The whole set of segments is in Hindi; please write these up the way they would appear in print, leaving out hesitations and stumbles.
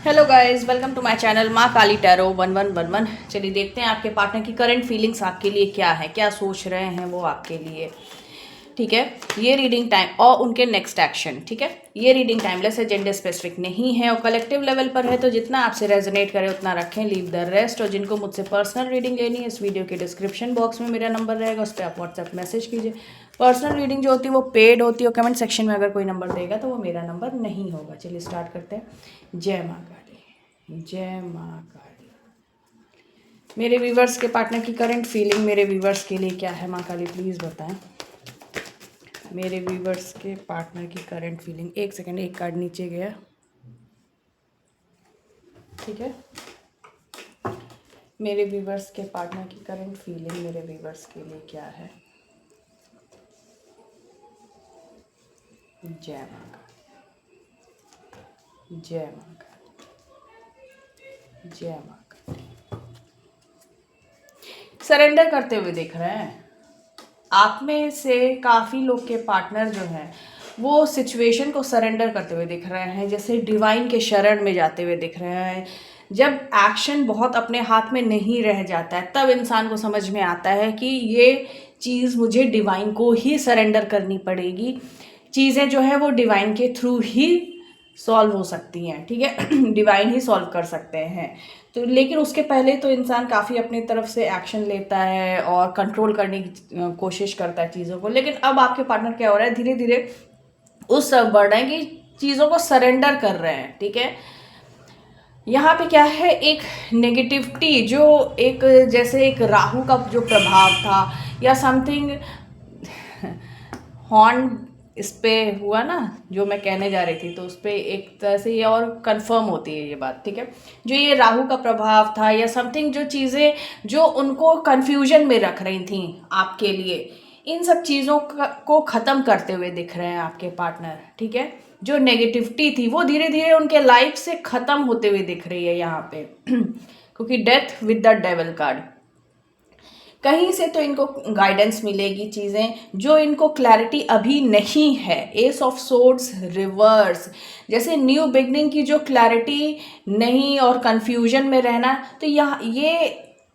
Hello guys, welcome to my channel Maa Kali tarot 1111। चलिए देखते हैं आपके पार्टनर की करंट फीलिंग्स आपके लिए क्या है, क्या सोच रहे हैं वो आपके लिए। ठीक है, ये रीडिंग टाइम और उनके नेक्स्ट एक्शन। ठीक है, ये रीडिंग टाइमलेस है, जेंडर स्पेसिफिक नहीं है और कलेक्टिव लेवल पर है, तो जितना आपसे रेजोनेट करे उतना रखें, लीव द रेस्ट। और जिनको मुझसे पर्सनल रीडिंग लेनी है, इस वीडियो के डिस्क्रिप्शन बॉक्स में मेरा नंबर रहेगा, उस पर आप व्हाट्सएप मैसेज कीजिए। पर्सनल रीडिंग जो होती है वो पेड होती है और कमेंट सेक्शन में अगर कोई नंबर देगा तो वो मेरा नंबर नहीं होगा। चलिए स्टार्ट करते हैं। जय माँ काली, जय माँ काली। मेरे व्यूवर्स के पार्टनर की करंट फीलिंग मेरे व्यूवर्स के लिए क्या है, माँ काली प्लीज़ बताएं। मेरे व्यूवर्स के पार्टनर की करंट फीलिंग, एक सेकंड, एक कार्ड नीचे गया। ठीक है, मेरे व्यूवर्स के पार्टनर की करंट फीलिंग मेरे व्यूवर्स के लिए क्या है। जय माँ काली, जय माँ काली, जय माँ काली। सरेंडर करते हुए दिख रहे हैं। आप में से काफ़ी लोग के पार्टनर जो हैं वो सिचुएशन को सरेंडर करते हुए दिख रहे हैं, जैसे डिवाइन के शरण में जाते हुए दिख रहे हैं। जब एक्शन बहुत अपने हाथ में नहीं रह जाता है तब इंसान को समझ में आता है कि ये चीज़ मुझे डिवाइन को ही सरेंडर करनी पड़ेगी। चीज़ें जो है वो डिवाइन के थ्रू ही सॉल्व हो सकती हैं। ठीक है, डिवाइन ही सॉल्व कर सकते हैं। तो लेकिन उसके पहले तो इंसान काफ़ी अपनी तरफ से एक्शन लेता है और कंट्रोल करने की कोशिश करता है चीज़ों को। लेकिन अब आपके पार्टनर क्या हो रहा है, धीरे धीरे उस तरफ बढ़ रहे हैं कि चीज़ों को सरेंडर कर रहे हैं। ठीक है, यहाँ पे क्या है, एक नेगेटिविटी जो एक जैसे एक राहु का जो प्रभाव था या समथिंग हॉर्न इस पे हुआ ना, जो मैं कहने जा रही थी, तो उस पर एक तरह से ये और कंफर्म होती है ये बात। ठीक है, जो ये राहु का प्रभाव था या समथिंग, जो चीज़ें जो उनको कंफ्यूजन में रख रही थी आपके लिए, इन सब चीज़ों को ख़त्म करते हुए दिख रहे हैं आपके पार्टनर। ठीक है, जो नेगेटिविटी थी वो धीरे धीरे उनके लाइफ से ख़त्म होते हुए दिख रही है यहाँ पे क्योंकि death with the devil card, कहीं से तो इनको गाइडेंस मिलेगी। चीज़ें जो इनको क्लैरिटी अभी नहीं है, एस ऑफ सोर्ड्स रिवर्स, जैसे न्यू बिगनिंग की जो क्लैरिटी नहीं और कंफ्यूजन में रहना, तो यहाँ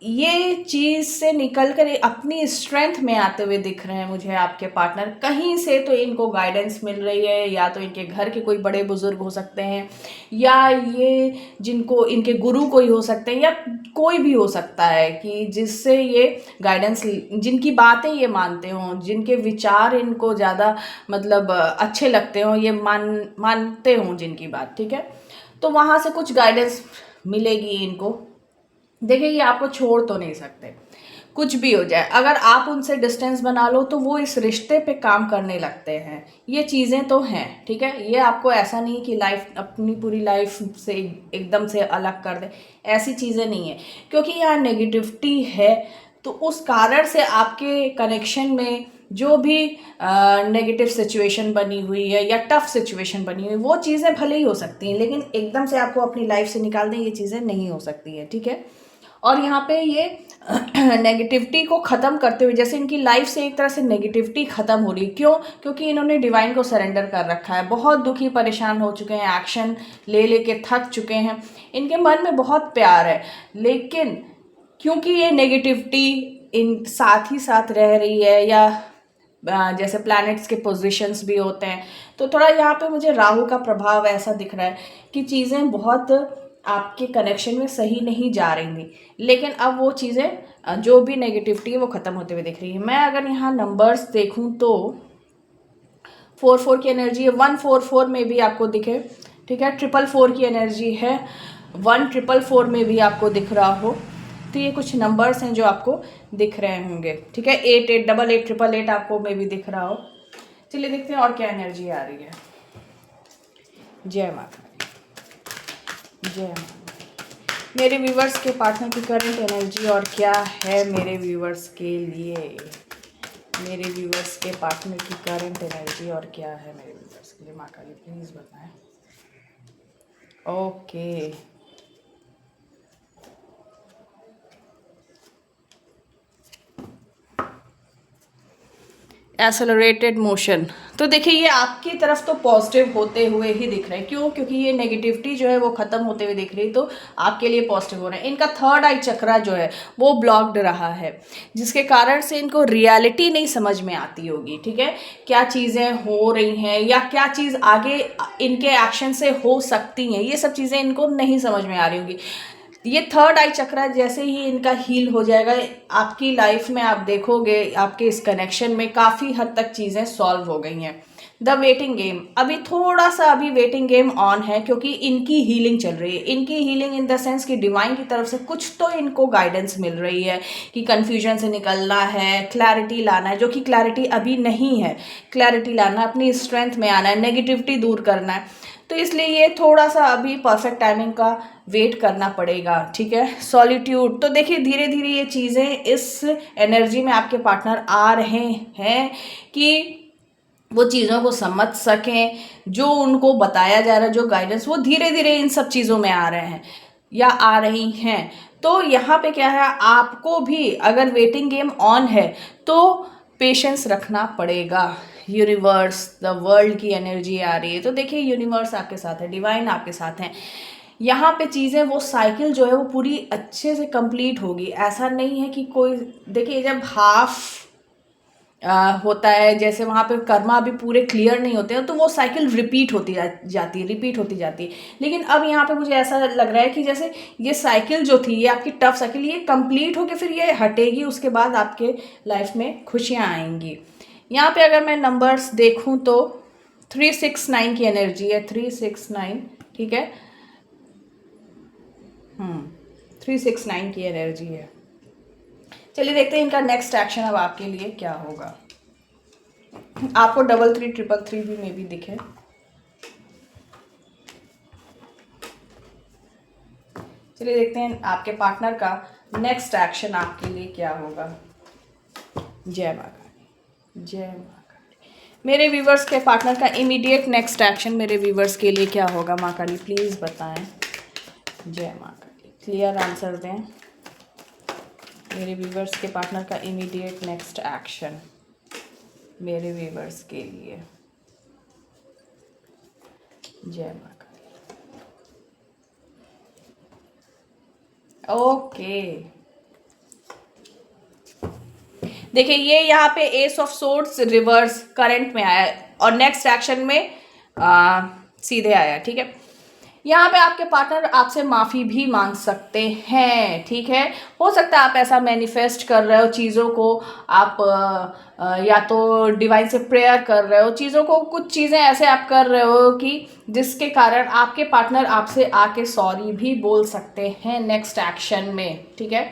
ये चीज़ से निकल कर अपनी स्ट्रेंथ में आते हुए दिख रहे हैं मुझे आपके पार्टनर। कहीं से तो इनको गाइडेंस मिल रही है, या तो इनके घर के कोई बड़े बुजुर्ग हो सकते हैं, या ये जिनको इनके गुरु कोई हो सकते हैं, या कोई भी हो सकता है कि जिससे ये गाइडेंस, जिनकी बातें ये मानते हों, जिनके विचार इनको ज़्यादा मतलब अच्छे लगते हों, ये मानते हों जिनकी बात। ठीक है, तो वहाँ से कुछ गाइडेंस मिलेगी इनको। देखिए, ये आपको छोड़ तो नहीं सकते, कुछ भी हो जाए। अगर आप उनसे डिस्टेंस बना लो तो वो इस रिश्ते पे काम करने लगते हैं। ये चीज़ें तो हैं। ठीक है, ये आपको ऐसा नहीं कि लाइफ, अपनी पूरी लाइफ से एकदम से अलग कर दे, ऐसी चीज़ें नहीं है। क्योंकि यहाँ नेगेटिविटी है, तो उस कारण से आपके कनेक्शन में जो भी नेगेटिव सिचुएशन बनी हुई है या टफ सिचुएशन बनी हुई है, वो चीज़ें भले ही हो सकती हैं, लेकिन एकदम से आपको अपनी लाइफ से निकाल दें, ये चीज़ें नहीं हो सकती है। ठीक है, और यहाँ पे ये नेगेटिविटी को ख़त्म करते हुए, जैसे इनकी लाइफ से एक तरह से नेगेटिविटी ख़त्म हो रही है। क्यों? क्योंकि इन्होंने डिवाइन को सरेंडर कर रखा है, बहुत दुखी परेशान हो चुके हैं, एक्शन ले लेके थक चुके हैं, इनके मन में बहुत प्यार है, लेकिन क्योंकि ये नेगेटिविटी इन साथ ही साथ रह रही है, या जैसे प्लैनेट्स के पोजीशंस भी होते हैं, तो थोड़ा यहाँ पे मुझे राहु का प्रभाव ऐसा दिख रहा है कि चीज़ें बहुत आपके कनेक्शन में सही नहीं जा रही थी, लेकिन अब वो चीज़ें जो भी नेगेटिविटी है वो ख़त्म होते हुए दिख रही है। मैं अगर यहाँ नंबर्स देखूँ तो 4 4 की एनर्जी है, 1 4 4 में भी आपको दिखे। ठीक है, 4 4 की एनर्जी है, 1 4 4 में भी आपको दिख रहा हो, तो ये कुछ नंबर्स हैं जो आपको दिख रहे होंगे। ठीक है, 8 8 8 8 8 8 आपको में भी दिख रहा हो। चलिए देखते हैं और क्या एनर्जी आ रही है। जय माता दी, जय माता। मेरे व्यूवर्स के पार्टनर की करंट एनर्जी और क्या है मेरे व्यूवर्स के लिए, मेरे व्यूवर्स के पार्टनर की करंट एनर्जी और क्या है मेरे व्यूवर्स के लिए, माँ काली प्लीज़ बताएं। ओके, एक्सेलरेटेड मोशन, तो देखिए ये आपकी तरफ तो पॉजिटिव होते हुए ही दिख रहे हैं। क्यों? क्योंकि ये नेगेटिविटी जो है वो ख़त्म होते हुए दिख रही है, तो आपके लिए पॉजिटिव हो रहे हैं। इनका थर्ड आई चक्रा जो है वो ब्लॉक्ड रहा है, जिसके कारण से इनको रियलिटी नहीं समझ में आती होगी। ठीक है, क्या चीज़ें हो रही हैं या क्या चीज़ आगे इनके एक्शन से हो सकती हैं, ये सब चीज़ें इनको नहीं समझ में आ रही होगी। ये थर्ड आई चक्रा जैसे ही इनका हील हो जाएगा, आपकी लाइफ में आप देखोगे आपके इस कनेक्शन में काफ़ी हद तक चीज़ें सॉल्व हो गई हैं। द वेटिंग गेम, अभी थोड़ा सा अभी वेटिंग गेम ऑन है, क्योंकि इनकी हीलिंग चल रही है। इनकी हीलिंग इन द सेंस कि डिवाइन की तरफ से कुछ तो इनको गाइडेंस मिल रही है कि कन्फ्यूजन से निकलना है, क्लैरिटी लाना है, जो कि क्लैरिटी अभी नहीं है। क्लैरिटी लाना है, अपनी स्ट्रेंथ में आना है, नेगेटिविटी दूर करना है। तो इसलिए ये थोड़ा सा अभी परफेक्ट टाइमिंग का वेट करना पड़ेगा। ठीक है, सॉलिट्यूड, तो देखिए धीरे धीरे ये चीज़ें इस एनर्जी में आपके पार्टनर आ रहे हैं कि वो चीज़ों को समझ सकें, जो उनको बताया जा रहा है, जो गाइडेंस, वो धीरे धीरे इन सब चीज़ों में आ रहे हैं या आ रही हैं। तो यहाँ पे क्या है, आपको भी अगर वेटिंग गेम ऑन है तो पेशेंस रखना पड़ेगा। यूनिवर्स, द वर्ल्ड की एनर्जी आ रही है, तो देखिए यूनिवर्स आपके साथ है, डिवाइन आपके साथ है। यहाँ पे चीज़ें, वो साइकिल जो है वो पूरी अच्छे से कंप्लीट होगी। ऐसा नहीं है कि कोई, देखिए जब हाफ होता है, जैसे वहाँ पे कर्मा अभी पूरे क्लियर नहीं होते हैं, तो वो साइकिल रिपीट होती जाती है, रिपीट होती जाती है। लेकिन अब यहाँ पे मुझे ऐसा लग रहा है कि जैसे ये साइकिल जो थी, ये आपकी टफ साइकिल, ये कंप्लीट होके फिर ये हटेगी, उसके बाद आपके लाइफ में खुशियाँ आएंगी। यहाँ पे अगर मैं नंबर्स देखूँ तो 369 की एनर्जी है, 369। ठीक है, 369 की एनर्जी है। चलिए देखते हैं इनका नेक्स्ट एक्शन अब आपके लिए क्या होगा। आपको 33 333 भी मे भी दिखे। चलिए देखते हैं आपके पार्टनर का नेक्स्ट एक्शन आपके लिए क्या होगा। जय माँ काली, जय माँ काली। मेरे व्यूवर्स के पार्टनर का इमीडिएट नेक्स्ट एक्शन मेरे व्यूवर्स के लिए क्या होगा, माँ काली प्लीज़ बताएं। जय माँ काली, क्लियर आंसर दें। मेरे व्यूवर्स के पार्टनर का इमीडिएट नेक्स्ट एक्शन मेरे व्यूवर्स के लिए। जय माँ काली। ओके, देखिए ये यहाँ पे S of swords reverse current में आया और नेक्स्ट एक्शन में सीधे आया। ठीक है, यहाँ पे आपके पार्टनर आपसे माफ़ी भी मांग सकते हैं। ठीक है, हो सकता है आप ऐसा मैनिफेस्ट कर रहे हो चीज़ों को, आप या तो डिवाइन से प्रेयर कर रहे हो, चीज़ों को, कुछ चीज़ें ऐसे आप कर रहे हो कि जिसके कारण आपके पार्टनर आपसे आके सॉरी भी बोल सकते हैं नेक्स्ट एक्शन में। ठीक है,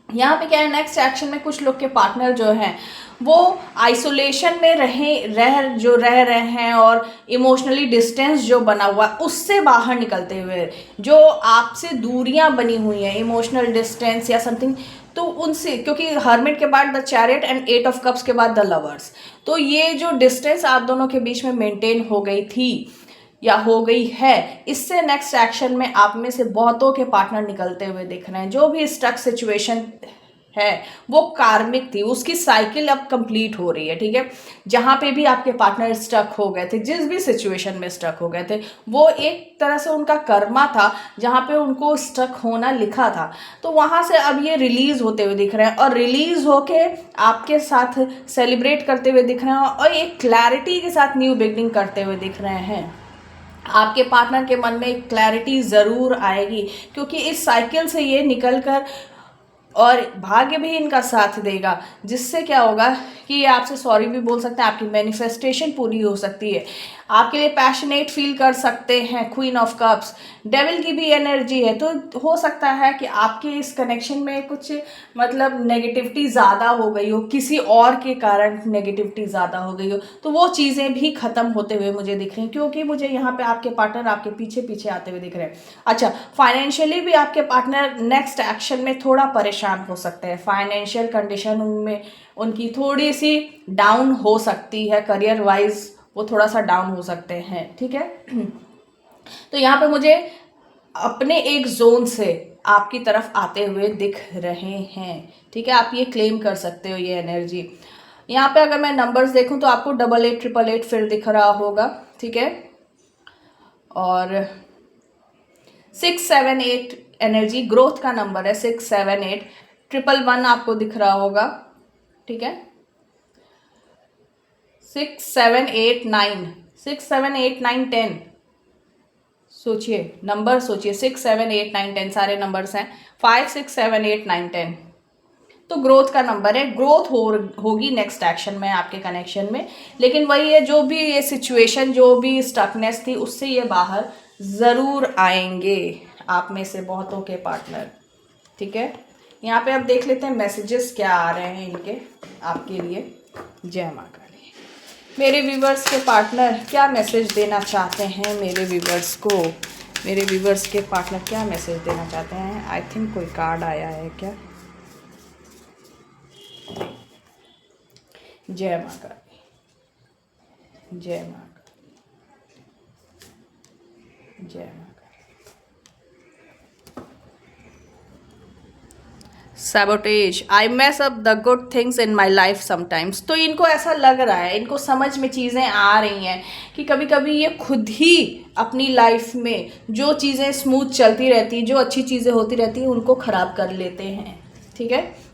यहाँ पे क्या है, नेक्स्ट एक्शन में कुछ लोग के पार्टनर जो हैं वो आइसोलेशन में रह रहे हैं और इमोशनली डिस्टेंस जो बना हुआ है उससे बाहर निकलते हुए, जो आपसे दूरियां बनी हुई हैं, इमोशनल डिस्टेंस या समथिंग, तो उनसे, क्योंकि हर्मिट के बाद the chariot and 8 of cups के बाद द लवर्स, तो ये जो डिस्टेंस आप दोनों के बीच में मेंटेन हो गई थी या हो गई है, इससे नेक्स्ट एक्शन में आप में से बहुतों के पार्टनर निकलते हुए दिख रहे हैं। जो भी स्टक सिचुएशन है वो कार्मिक थी, उसकी साइकिल अब कंप्लीट हो रही है। ठीक है, जहाँ पे भी आपके पार्टनर स्टक हो गए थे, जिस भी सिचुएशन में स्टक हो गए थे, वो एक तरह से उनका कर्मा था जहाँ पे उनको स्टक होना लिखा था, तो वहाँ से अब ये रिलीज होते हुए दिख रहे हैं और रिलीज होके आपके साथ सेलिब्रेट करते हुए दिख रहे हैं और एक क्लैरिटी के साथ न्यू बिगनिंग करते हुए दिख रहे हैं। आपके पार्टनर के मन में एक क्लैरिटी ज़रूर आएगी, क्योंकि इस साइकिल से ये निकलकर, और भाग्य भी इनका साथ देगा, जिससे क्या होगा कि ये आपसे सॉरी भी बोल सकते हैं, आपकी मैनिफेस्टेशन पूरी हो सकती है, आपके लिए पैशनेट फील कर सकते हैं। क्वीन ऑफ कप्स, डेविल की भी एनर्जी है, तो हो सकता है कि आपके इस कनेक्शन में कुछ मतलब नेगेटिविटी ज़्यादा हो गई हो, किसी और के कारण नेगेटिविटी ज़्यादा हो गई हो, तो वो चीज़ें भी ख़त्म होते हुए मुझे दिख रही हैं, क्योंकि मुझे यहाँ पे आपके पार्टनर आपके पीछे पीछे आते हुए दिख रहे हैं। अच्छा, फाइनेंशियली भी आपके पार्टनर नेक्स्ट एक्शन में थोड़ा परेशान हो सकते हैं, फाइनेंशियल कंडीशन उनमें उनकी थोड़ी सी डाउन हो सकती है, करियर वाइज वो थोड़ा सा डाउन हो सकते हैं। ठीक है, तो यहाँ पे मुझे अपने एक जोन से आपकी तरफ आते हुए दिख रहे हैं। ठीक है, आप ये क्लेम कर सकते हो ये एनर्जी। यहाँ पे अगर मैं नंबर्स देखूँ तो आपको 88 888 फिर दिख रहा होगा, ठीक है। और 678 एनर्जी ग्रोथ का नंबर है, 678 111 आपको दिख रहा होगा, ठीक है। 6 7 8 9 6 7 8 9 10 सोचिए, नंबर सोचिए, 6 7 8 9 10 सारे नंबर्स हैं, 5 6 7 8 9 10 तो ग्रोथ का नंबर है। ग्रोथ होगी नेक्स्ट एक्शन में आपके कनेक्शन में, लेकिन वही है, जो भी ये सिचुएशन, जो भी स्टकनेस थी, उससे ये बाहर ज़रूर आएंगे आप में से बहुतों के पार्टनर, ठीक है। यहाँ पे आप देख लेते हैं मैसेजेस क्या आ रहे हैं इनके आपके लिए। जय माँ काली। मेरे व्यूवर्स के पार्टनर क्या मैसेज देना चाहते हैं मेरे व्यूवर्स को, मेरे व्यूवर्स के पार्टनर क्या मैसेज देना चाहते हैं। आई थिंक कोई कार्ड आया है क्या। जय माँ काली, जय माँ काली, जय माँ Kali. Sabotage, I mess up the good things in my life sometimes. तो इनको ऐसा लग रहा है, इनको समझ में चीज़ें आ रही हैं कि कभी कभी ये खुद ही अपनी लाइफ में जो चीज़ें स्मूथ चलती रहती, जो अच्छी चीज़ें होती रहती हैं, उनको ख़राब कर लेते हैं, ठीक है।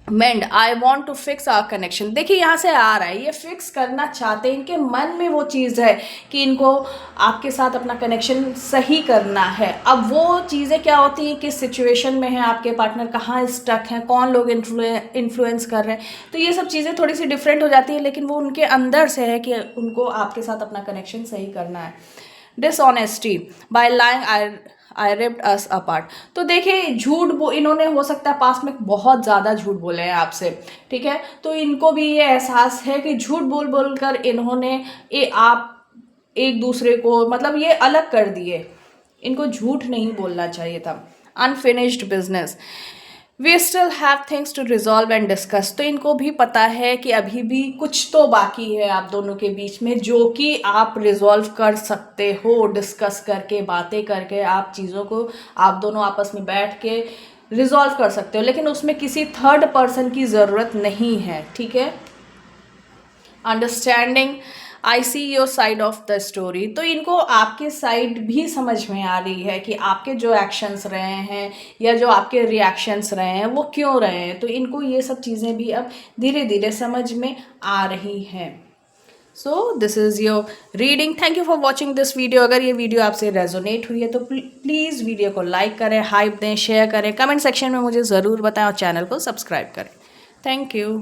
Mend, I want to fix our connection. देखिए यहाँ से आ रहा है, ये फिक्स करना चाहते हैं, इनके मन में वो चीज़ है कि इनको आपके साथ अपना कनेक्शन सही करना है। अब वो चीज़ें क्या होती हैं, किस सिचुएशन में है आपके पार्टनर, कहाँ स्टक हैं, कौन लोग इन्फ्लुएंस कर रहे हैं, तो ये सब चीज़ें थोड़ी सी डिफरेंट हो जाती है, लेकिन वो उनके अंदर से है कि उनको आपके साथ अपना कनेक्शन सही करना है। डिसऑनेस्टी, बाय लाइंग आई रिप्ड अस अपार्ट। तो देखिए इन्होंने हो सकता है पास्ट में बहुत ज़्यादा झूठ बोले हैं आपसे, ठीक है। तो इनको भी ये एहसास है कि झूठ बोल बोल कर इन्होंने आप एक दूसरे को मतलब ये अलग कर दिए, इनको झूठ नहीं बोलना चाहिए था। Unfinished business, we still have things to resolve and discuss. तो इनको भी पता है कि अभी भी कुछ तो बाकी है आप दोनों के बीच में, जो कि आप रिजॉल्व कर सकते हो, डिस्कस करके, बातें करके आप चीज़ों को आप दोनों आपस में बैठ के रिजॉल्व कर सकते हो, लेकिन उसमें किसी थर्ड पर्सन की ज़रूरत नहीं है, ठीक है। Understanding, I see your side of the story. तो इनको आपके साइड भी समझ में आ रही है कि आपके जो एक्शंस रहे हैं या जो आपके रिएक्शंस रहे हैं वो क्यों रहे हैं, तो इनको ये सब चीज़ें भी अब धीरे धीरे समझ में आ रही हैं। So this is your reading. Thank you for watching this video. अगर ये वीडियो आपसे रेजोनेट हुई है तो प्लीज़ वीडियो को लाइक करें, हाइप दें, शेयर करें, कमेंट सेक्शन में मुझे ज़रूर बताएं और चैनल को सब्सक्राइब करें। Thank you.